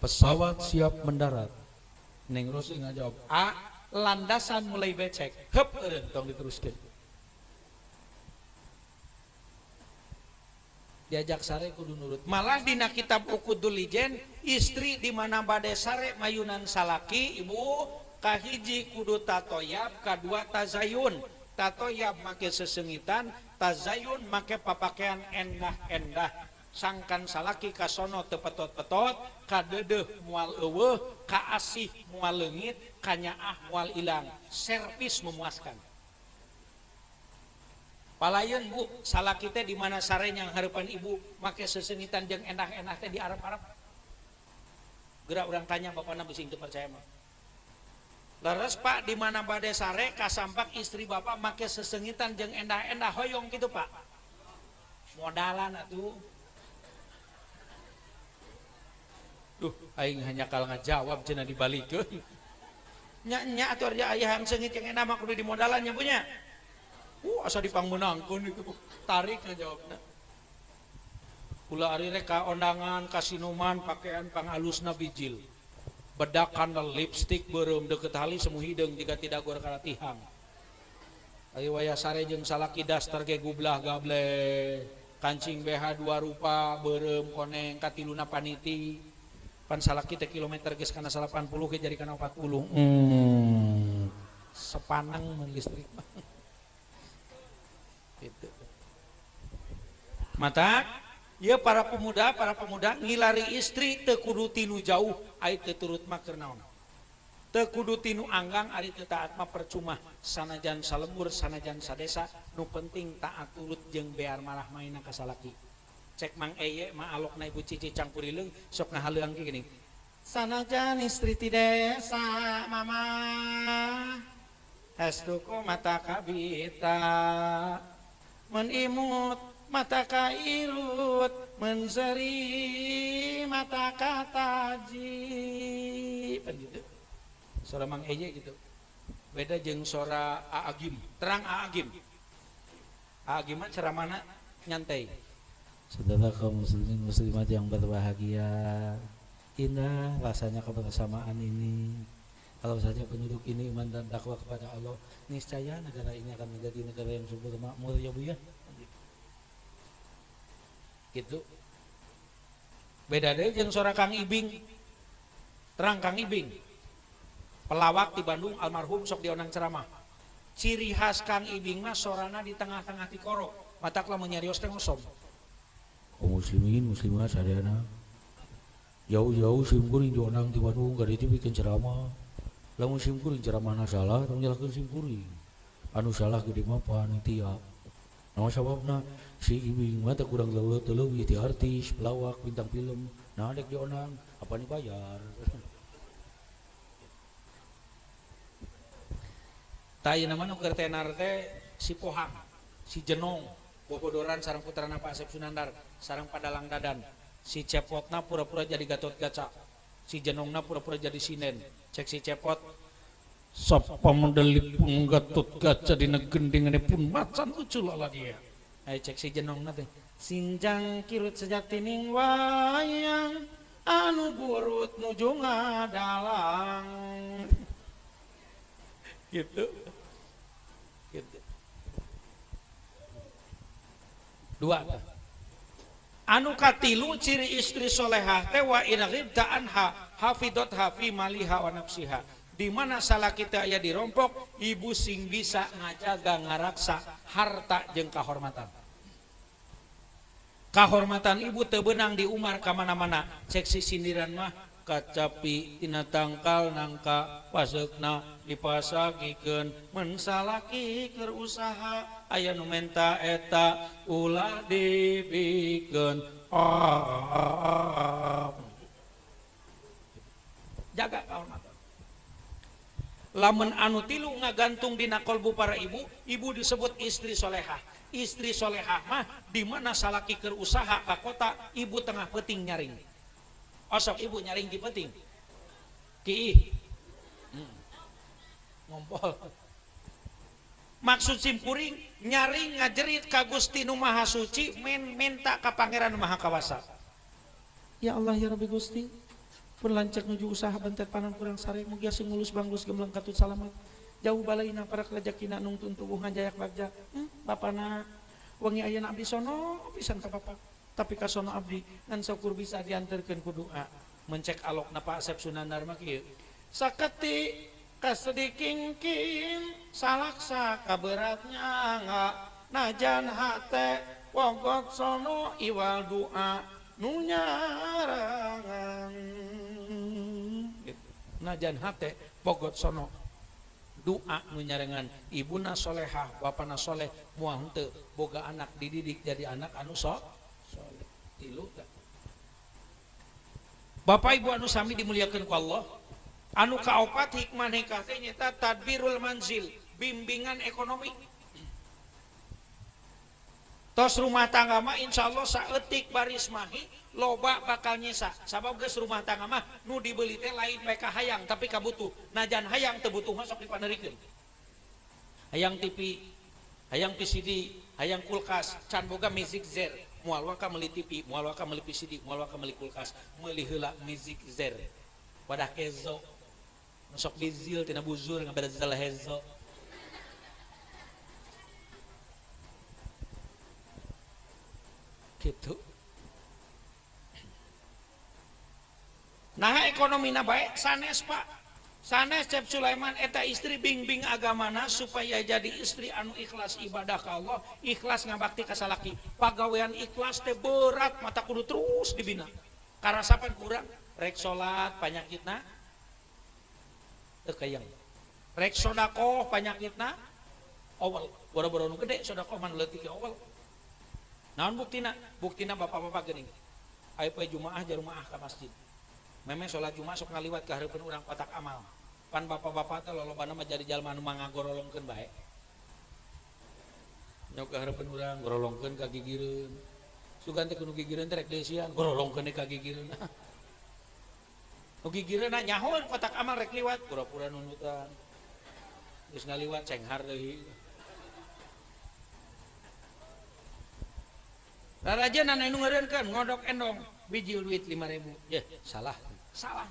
pesawat siap mendarat. Neng Rosi ngajawab, A, landasan mulai becek. Hep, tong diteruskan. Diajak sare kudu nurut. Malah dina kitab Ukudul Lijen, istri di mana bade sare mayunan salaki, ibu, kahiji kudu tatoyab, kadua tazayun. Tatoyab make sesengitan, tazayun make papakaian endah-endah. Sangkan salaki kasono tepetot-petot, kadeudeuh moal eueuh, kaasih moal leungit, kanyaah moal ilang. Servis memuaskan. Palayeun Bu, salaki teh di mana sare yang hareupan ibu make sesengitan jeung endah-endah teh di Arab-Arab. Geura urang tanya bapana bising teu percaya mah. Leres Pak di mana bade sare kasampak istri bapak make sesengitan jeung endah-endah hoyong gitu Pak. Modalan atuh. Duh, aing hanya kal ngajawab cenah dibalikeun. Nya atuh aya hayang seungit jeung endah mah kudu dimodalannya punya. Asa dipangmenangkeun itu tarik ngajawabna. Kula ari rek ka ondangan kasinuman pakaian pangalusna bijil. Bedakan lipstik beureum deukeut hali semu hideung jika tidak gor kana tihang. Ayo waya sare jeung salaki daster ge gublah gable. Kancing BH 2 rupa beureum koneng katiluna paniti. Pan salaki teh kilometer geus kana 80 ge jadi kana 40. Sepanang mun listrik. Gitu. Mata ya para pemuda ngilari istri teu kudu tinu jauh aya teu turut mah keur naon. teu kudu tinu anggang ari teu taat mah percuma sanajan salembur sanajan sadesa nu penting taat turut jeung bear malah maina ka salaki cek Mang Eye mah alokna Ibu Cici campurileung sok ngahaleuang ki geuning sanajan istri ti desa mama hastuku mata kabita menimut mata kairut menseri mata kataji kan gitu suara Mang Eye gitu beda jeung suara Aagim terang Aagim Aagim mah ceramahna nyantai saudara kaum muslimin muslimat yang berbahagia indah rasanya kebersamaan ini kalau saja penduduk ini iman dan takwa kepada Allah niscaya negara ini akan menjadi negara yang subur makmur ya Bu ya gitu beda deh jeung suara Kang Ibing terang Kang Ibing pelawak di Bandung almarhum sok dionang ceramah ciri khas Kang Ibing mah sorana di tengah-tengah tikoro mataklah menyarios teh ngosom kaum muslimin muslimat sadayana jauh-jauh simkuring dionang di Bandung gak bikin ceramah lamun simkuring ceramahna salah tong nyalahkeun simkuring anu salah gede mah panitia naon sababna si Ibing mah teh kurang leuwih ti artis pelawak bintang film nah dek dionang apa nih bayar tah ieu mah nu keur tenar teh si Pohang si Jenong bobodoran sareng putrana Pak Asep Sunandar sareng Padalang Dadan si Cepotna pura-pura jadi Gatot Kaca si Jenongna pura-pura jadi Sinden cek si Cepot sapa mendelipun Gatot Kaca dina gendingane pun macan ucul ala dia aya cek si Jenongna teh sinjang kirut sejatining wayang anu burut nuju ngadalang gitu gitu dua anu katilu ciri istri solehah teh wa in ghibta anha hafidhatha fi maliha wa nafsiha di mana salah kita aya dirompok ibu sing bisa ngajaga ngaraksa harta jeung kahormatan ibu teu beunang diumar ka mana-mana cek si sindiran mah kacapi tina tangkal nangka paseukna dipasagikeun mun salaki keur usaha aya nu menta eta ulah dibikeun jaga kahormatan lamun anu tilu ngagantung dina kolbu para ibu disebut istri solehah mah di mana salaki keur usaha ka kota ibu tengah peuting nyaring osok ibu nyaring di peuting kiih ngompol maksud simkuring nyaring ngajerit ka Gusti Nu Maha Suci minta ka Pangeran Maha Kawasa ya Allah ya Rabbi Gusti pun lanceuk nuju usaha bentet panon kurang sare mugi sing ngulus banglus gembleng katut salamet jauh balaina para rezekina nungtun tubuh ngajayak bagja bapana wengi ayeuna abdi sono pisan ka bapak tapi ka sono abdi ngan syukur bisa diantarkeun ku doa mencek alokna Pak Asep Sunandar mah kieu saketi kasedikingkin salaksa kaberatnya enggak najan hate pogot sono iwal doa nu nyarangan najan hate pogot sono doa nu nyarengan ibuna solehah bapana soleh moal henteu boga anak dididik jadi anak anu soleh tilu Bapak Ibu anu sami dimuliakeun ku Allah anu kaopat hikmah nikah teh nyata tadbirul manzil bimbingan ekonomi tos rumah tangga mah insyaallah saeutik baris mahi loba bakal nyesa sabab geus rumah tangga mah nu dibeli teh lain bae ka hayang tapi kabutuh najan hayang teu butuh mah sok dipanerikeun hayang TV hayang PCD hayang kulkas can boga music zer moal waka meuli TV moal waka meuli PCD moal waka meuli kulkas meuli heula music zer wadah kezo sok dizil tina buzur ngabadzal hezo gitu. Nah ekonomina baik sanes Pak sanes Cep Sulaiman eta istri bimbing agamana supaya jadi istri anu ikhlas ibadah ka Allah ikhlas ngabakti ka salaki pagawean ikhlas teh berat mata kudu terus dibina karasapan kurang rek salat panyakitna teu kayang. Rek sodako panyakitna awal, boro-boro nu gede sodako man leutik awal. Naon buktina? Buktina bapak-bapak geuning. Aya poe Jumaah jarumaah ka masjid. Meme salat Jumaah sok ngaliwat ka hareupeun urang kotak amal. Pan bapak-bapak teh lolobana mah jadi jalma nu mangagorolongkeun bae. Nyok ka hareupeun urang gorolongkeun ka gigireun. Sugan teh kudu gigireun teh rek deusian gorolongkeun ka gigireun. Nu gigireun nyahoan kotak amal rek liwat pura-pura nunutan. Geus ngaliwat cenghar deui. Rarajan anu ngeureunkeun ngodok endong biji duit 5.000. Yeh, salah. Salah.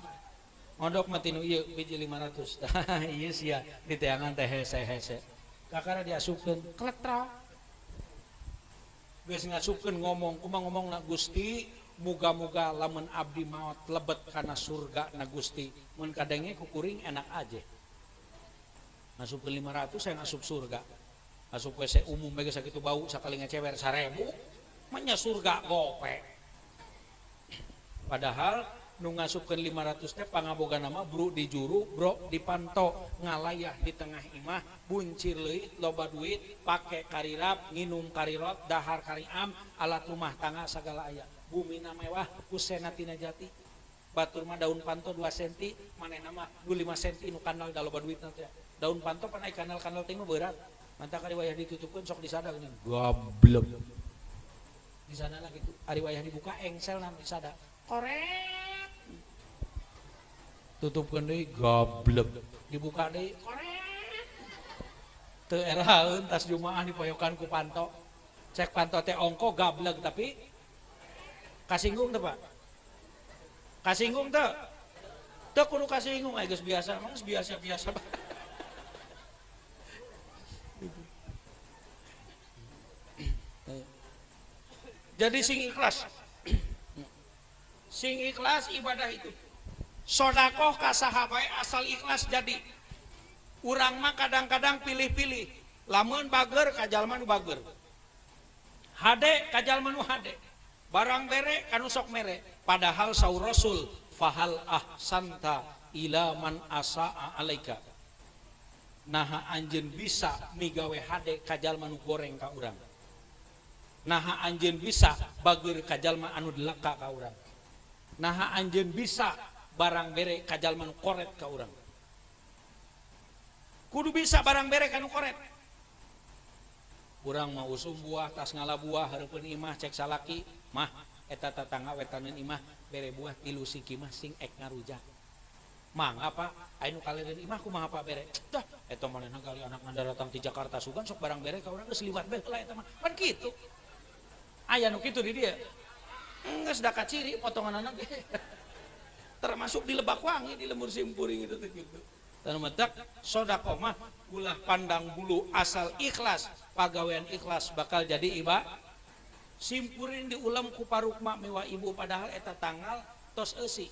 Ngodok mah tinu ieu biji 500. Ieu sia diteangan teh hese-hese. Kakara diasupkeun kletra. Geus ngasupkeun ngomong, kumaha ngomongna Gusti, muga-muga lamun abdi maot lebet kana surga na Gusti. Mun kadenge ku kuring enak aja. Ngasupkeun 500 saya ngasup surga. Asup WC umum bae sakitu bau sakali ngecewer 1.000. Manya surga gope. Padahal nu ngasupkeun 500 teh pangaboga nama bro di juru, bro dipantau ngalayah di tengah imah, buncir leuit loba duit, pake karirap, nginum karirot, dahar kariam, alat rumah tangga sagala aya. Bumina mewah, kusena tina jati. Batur mah daun panto 2 cm, manehna mah 5 cm nu kanal da loba duitna teh. Daun panto pan aya kanal-kanal teh berat. Mantap ari wayah ditutupkeun sok disada geuning. Goblok. Di sana lah gitu, ari wayah dibuka engsel nang disada korek, tutupkeun deui goblok, dibuka deui korek, teu eraeun tas Jumaah dipoyokan ku panto, cek panto teh ongko gablek tapi kasinggung teu Pak, kasinggung teu, teu kudu kasinggung, geus biasa, mah biasa. Jadi sing ikhlas ibadah itu. Sodakoh ka sahabae asal ikhlas jadi. Urang mah kadang-kadang pilih-pilih. Lamun bager ka jalma nu bager. Hade ka jalma nu hade. Barang bere kanu sok mere. Padahal saur Rasul fahal ahsanta ila man asaa alaika. Naha anjeun bisa migawe hade ka jalma nu goreng ka urang. Naha anjeun bisa bager ka jalma anu delaka ka urang. Naha anjeun bisa barang bere ka jalma nu koret ka urang. Kudu bisa barang bere ka nu koret. Urang mau usum buah tas ngala buah hareupeun imah cek salaki, mah eta tatangga wetaneun imah bere buah 3 siki mah sing ek ngarujak. Mangga Pak, aya nu kalereun imah kumaha Pak bere? Dah, eta manehna kali anakna datang ti Jakarta sugan sok barang bere ka urang geus liwat bae heula eta mah. Pan kitu. Aya nu kitu di dia. Geus da kaciri potonganna ge. Termasuk di Lebak Wangi di Lemur Simpuring itu teh kitu. Dan medak sedekah mah ulah pandang bulu asal ikhlas, pagawean ikhlas bakal jadi iba. Simpuring diulam ku parukma mewah ibu padahal eta tanggal tos eusi.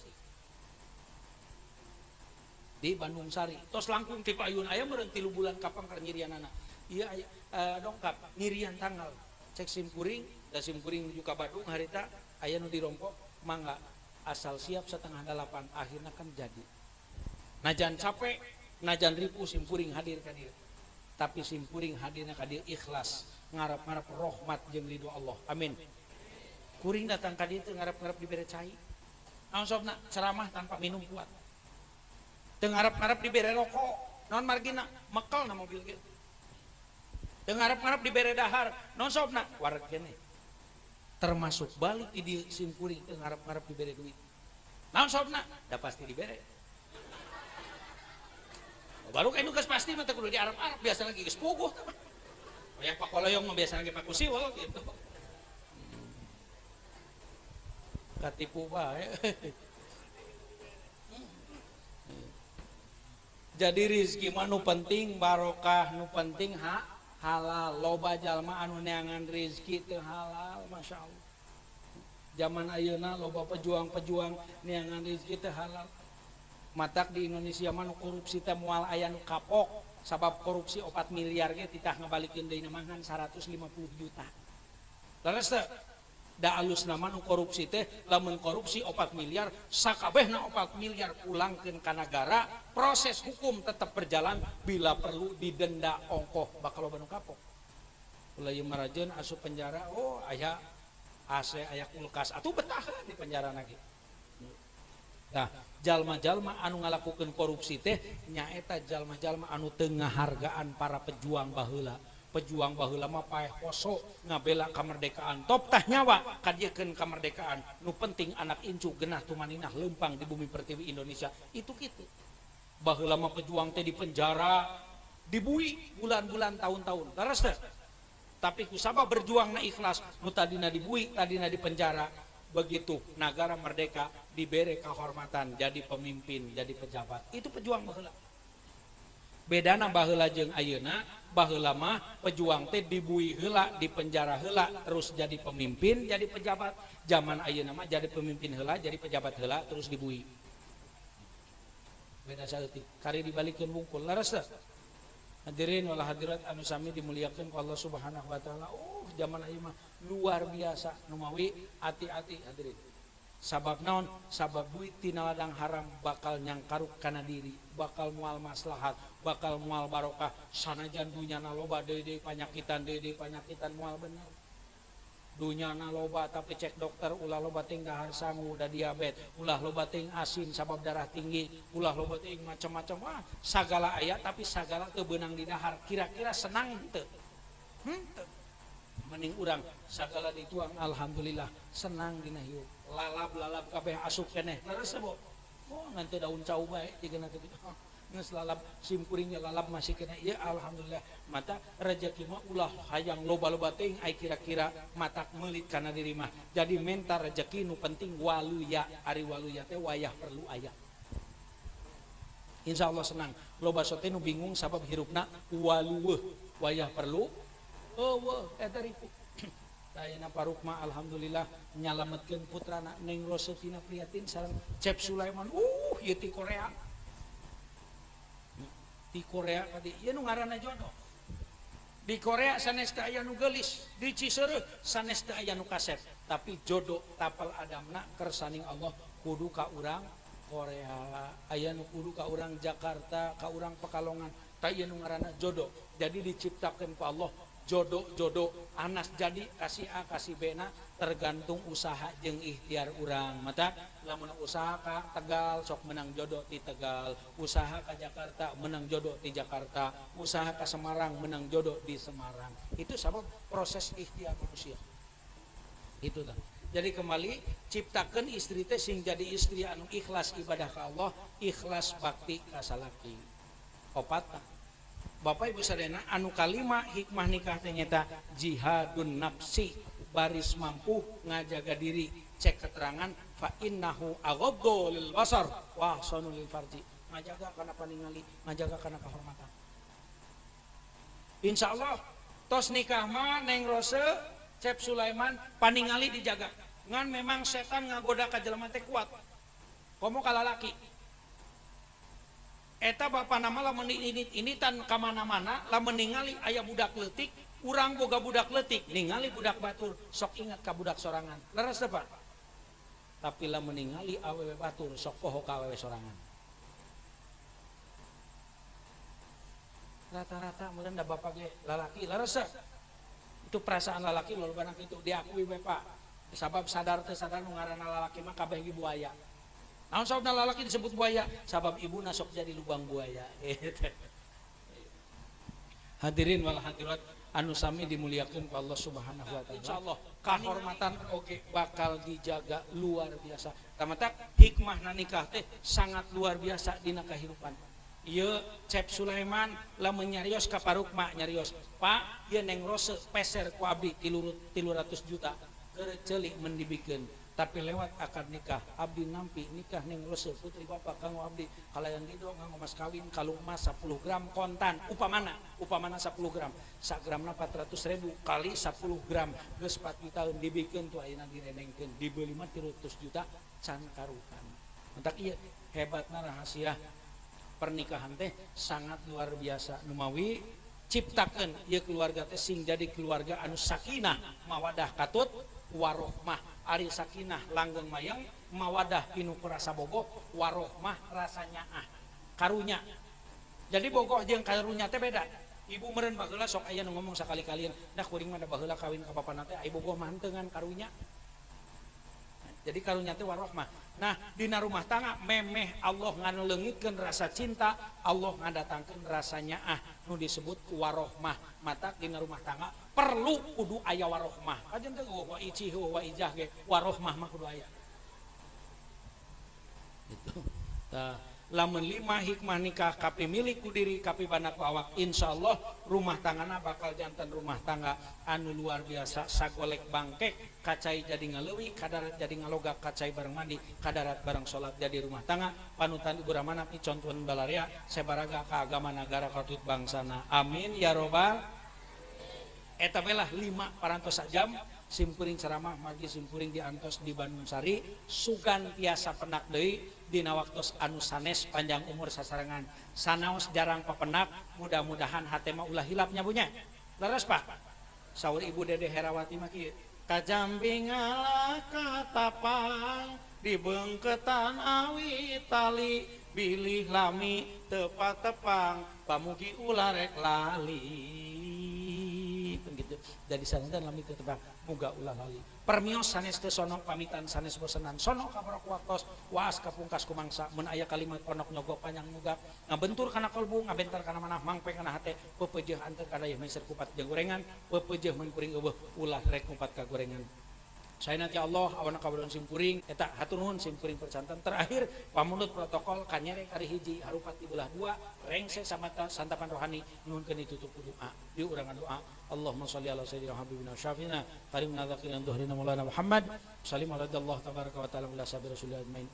Di Bandung Sari, tos langkung ti payun aya meureun 3 bulan kapang keur nyirianana. Ieu aya dongkap nyirian tanggal. Cek simpuring da simpuring menuju ka Bandung harita aya nu dirompok mangga asal siap 7:30 akhirna kan jadi. Najan capek, najan ripu simpuring hadir ka dieu. Tapi simpuring hadirna ka dieu ikhlas, ngarep-ngarep rahmat jeung ridho Allah. Amin. Kuring datang ka dieu teu ngarep-ngarep dibere cai. Naon sobna ceramah tanpa minum kuat. Teu ngarep-ngarep dibere rokok. Naon margina mekel na mobil ge. Teu ngarep-ngarep dibere dahar. Naon sobna wareg keneh. Termasuk balik di simpuring teu ngarep-ngarep dibere duit. Naon sobna? Da pasti dibere. Baru kayak nugas pasti mah teu kudu diarep-arep biasa lagi geus puguh teh mah. Yang Pak Koloyong mah biasa lagi Pak Kusiwel gitu. Katipu bae. Jadi rezeki mah nu penting barokah, nu penting halal. Loba jalma anu neangan rezeki teu halal, masyaallah. Zaman ayeuna loba pejuang-pejuang neangan rezeki teu halal. Matak di Indonesia mah nu korupsi teh moal aya nu kapok sabab korupsi 4 miliar ge titah ngabalikeun deui mangan 150 juta. Leres teh? da alus nama nu korupsi teh lamun korupsi 4 miliar sakabehna 4 miliar pulangkeun ka negara, proses hukum tetap berjalan, bila perlu didenda ongkoh bakal loba nu kapok. Ulah ieu marajeun asup penjara, oh aya AC aya kulkas atuh betah di penjara lagi. Nah, jalma-jalma anu ngalakukeun korupsi teh nyaeta jalma-jalma anu teu ngahargaan para pejuang baheula. Pejuang baheula mah paeh poso ngabela kamardekaan, top tah nyawa kadiekeun kamardekaan. Nu penting anak incu genah tumaninah lempang di bumi pertiwi Indonesia. Itu kitu. Baheula mah pejuang teh di penjara, dibui bulan-bulan tahun-tahun. Leres teh. Tapi kusabab berjuang na ikhlas, nu tadina dibui, tadina di penjara. Begitu negara merdeka diberi kehormatan jadi pemimpin, jadi pejabat. Itu pejuang baheula. Bedana baheula jeung ayeuna, baheula mah pejuang teh dibui heula, di penjara heula, terus jadi pemimpin, jadi pejabat. Zaman ayeuna mah jadi pemimpin heula, jadi pejabat heula, terus dibui. Beda saeutik. Kari dibalikeun wungkul. Leres teh? Hadirin wal hadirat anu sami dimuliakeun ku Allah Subhanahu wa taala. Zaman ayeuna mah luar biasa numawi, hati-hati hadirin. Sabab naon? Sabab duit tina ladang haram bakal nyangkaruk kana diri, bakal moal maslahat, bakal moal barokah. Sanajan dunyana loba deui panyakitan, deui panyakitan moal bener. Dunyana loba tapi cek dokter ulah loba teh dahar sangu, da diabetes, ulah loba teh asin sabab darah tinggi, ulah loba teh macam-macam. Sagala aya tapi sagala teu beunang di dahar. Kira-kira senang teu? Teu. Mending urang sagala dituang alhamdulillah senang dina hieup. Lalab kabeh asup keneh. Leres bo. Oh ngan teu daun cau bae jigeuna teh. Geus lalab simkuringnya lalab masih kena. Ya alhamdulillah. Mata rezeki mah ulah hayang loba-loba teuing ai kira-kira matak meulit kana diri mah. Jadi menta rezeki nu penting waluya. Ari waluya teh wayah perlu aya. Insyaallah senang. Loba sote nu bingung sabab hirupna waluweuh. Wayah perlu eueuh eta ripu. Ayeuna parukma alhamdulillah nyalametkeun putrana Neng Rosetina Prihatin sareng Cep Sulaiman. Ieu ti Korea. Di Korea tadi ieu nu ngaranna jodoh. Di Korea sanes teu aya nu geulis, di Ciseureuh sanes teu aya nu kasep, tapi jodoh tapal adamna kersaning Allah kudu ka urang Korea, aya nu kudu ka urang Jakarta, ka urang Pekalongan, tah ieu nu ngaranna jodoh. Jadi diciptakeun ku Allah jodoh anas jadi kasih A kasih B na tergantung usaha jeung ikhtiar urang. Mata lamun usaha ka Tegal sok menang jodoh di Tegal, usaha ka Jakarta menang jodoh di Jakarta, usaha ka Semarang menang jodoh di Semarang. Itu sabab proses ikhtiar manusia. Itu tah. Jadi kembali ciptakeun istri teh sing jadi istri anu ikhlas ibadah ka Allah, ikhlas bakti ka salaki. Opatna Bapak Ibu sadayana anu kalima hikmah nikah teh nyata jihadun nafsi, baris mampu ngajaga diri. Cek keterangan fa innahu aghaddu lil basar wa ahsanu lil farji. Ngajaga kana paningali, ngajaga kana kehormatan. Insyaallah tos nikah mah Neng Rose Cep Sulaiman paningali dijaga. Ngan memang setan ngagoda ka jelema teh kuat. Komo ka lalaki. Eta bapa nama lamun initan ka mana-mana lamun ningali aya budak leutik, urang boga budak leutik, ningali budak batur, sok ingat ka budak sorangan. Leres teh Pak? Tapi lamun ningali awewe batur, sok poho ka awewe sorangan. Rata-rata meureun da bapa ge lalaki, leres teh? Itu perasaan lalaki lolobana kitu diakui we Pak. Sabab sadar teu sadar nu ngaranna lalaki mah kabeh ge buaya. Naon sababna lalaki disebut buaya? Sabab ibuna sok jadi lubang buaya. Hadirin wal hadirat anu sami dimuliakeun ku Allah Subhanahu wa taala. Insyaallah kahormatan oge bakal dijaga luar biasa. Tamatak hikmahna nikah teh sangat luar biasa dina kahirupan. Ieu Cep Sulaiman lamun nyarios ka parukma nyarios, "Pak, ieu Neng Rose peser ku abdi 300 juta." Keur ceulik mendibikeun. Tapi lewat akad nikah abdi nampi nikah Neng Rose putri bapak kanggo abdi kalayan dido nganggo mas kawin kalung emas 10 gram kontan upamana 10 gram sagramna 400.000 kali 10 gram geus 4 tahun dibikeun tuh ayeuna direnengkeun dibeuli mah 300 juta can karukan. Entak ieu hebatna rahasia pernikahan teh sangat luar biasa. Numawi ciptakeun ieu keluarga teh sing jadi keluarga anu sakinah mawadah katut warohmah. Ari sakinah langgeng mayang, mawadah pinu rasa bogoh, warohmah rasanya karunya. Jadi bogoh jeung karunya teh beda. Ibu meureun baheula sok aya nu ngomong sakali-kalian, dah kuring mah da baheula kawin ka papana teh ibu bogoh manteungan karunya. Jadi karunya teh warohmah. Nah, dina rumah tangga memeh Allah ngaleungitkeun rasa cinta, Allah ngadatangkeun rasa nyaah nu disebut warohmah. Mata dina rumah tangga perlu kudu aya warohmah. Kajen teh wa icih wa ijah ge warohmah mah kudu aya. Gitu. Tah, lamun 5 hikmah nikah kapi milik ku diri kapi banak awak, insyaallah rumah tanggana bakal jantan rumah tangga anu luar biasa, sagolek bangkek kacai jadi ngaleuwi, kadarat jadi ngalogak kacai bareng mandi, kadarat bareng salat jadi rumah tangga. Panutan ibu ramana picontohan balaria sebaraga ka agama negara katut bangsana, amin ya robbal. Eta belah 5 parantos jam simpuring ceramah magi simpuring diantos di Bandung Sari sugan tiasa penak deui dina waktos anu sanes panjang umur sasarengan sanaos jarang papenak, mudah-mudahan hate mah ulah hilapnya punya leres Pak. Saur Ibu Dede Herawati mah kieu, kajambi ngalah katapang dibeungketan awi tali bilih lami tepat tepang pamugi ulah rek lali. Gitu. Jadi sandan lami ketebak muga ulah lali. Permios sanes teu sonok pamitan sanes bosenan sonok kabarok waktos waas kapungkas kumangsa mun aya kalimat ponok nyogok panjang nyugak ngabentur kana kalbu ngabentar kana manah mangpe kana hate pepeujeuh anteu kada ieu meser kupat jeung gorengan pepeujeuh mun kuring eueuh ulah rek kupat ka gorengan. Saya nanti Allah awana kabaron simpuring eta hatur nuhun simpuring percantan terakhir pamunut protokol kanyere kari hiji harupat di belah 2 rengse samata santapan rohani nuhunkeun ditutup doa di urang doa Allahumma shalli ala sayyidina habibina syafina karimna dzakirin dhuhrina maulana Muhammad sallim ala Allah tabaraka wa taala ala sabi rasulillah ajmain.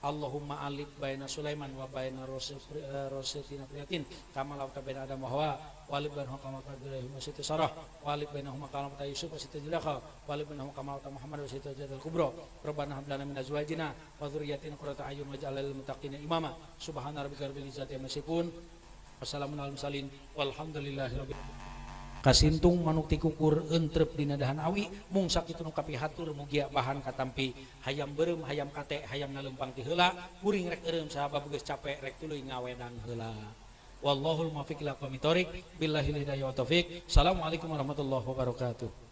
Allahumma alif baina Sulaiman wa baina Rositina Priyatin kama lauta baina Adam wa Hawa walib bainahuma kama qadrahum wa siti sarah walib bainahuma kama ta Yusuf wa siti Zulaikha walib bainahuma kama ta Muhammad wa siti Jadal Kubra rabbana hab lana min azwajina wa dzurriyyatina qurrata a'yun waj'al lil muttaqina imama subhana rabbika rabbil izzati amma yasifun wassalamun alal mursalin walhamdulillahi rabbil kasintung manuk ti kukur entrep dina dahan awi mung sakitu nu kapi hatur mugia bahan katampi hayam beureum hayam kate hayam nalempang ti heula kuring rek eureum saha geus capek rek tuluy ngawedang heula wallahul muwaffiq ila aqwamit thoriq billahi hidayah wa taufik. Assalamualaikum warahmatullahi wabarakatuh.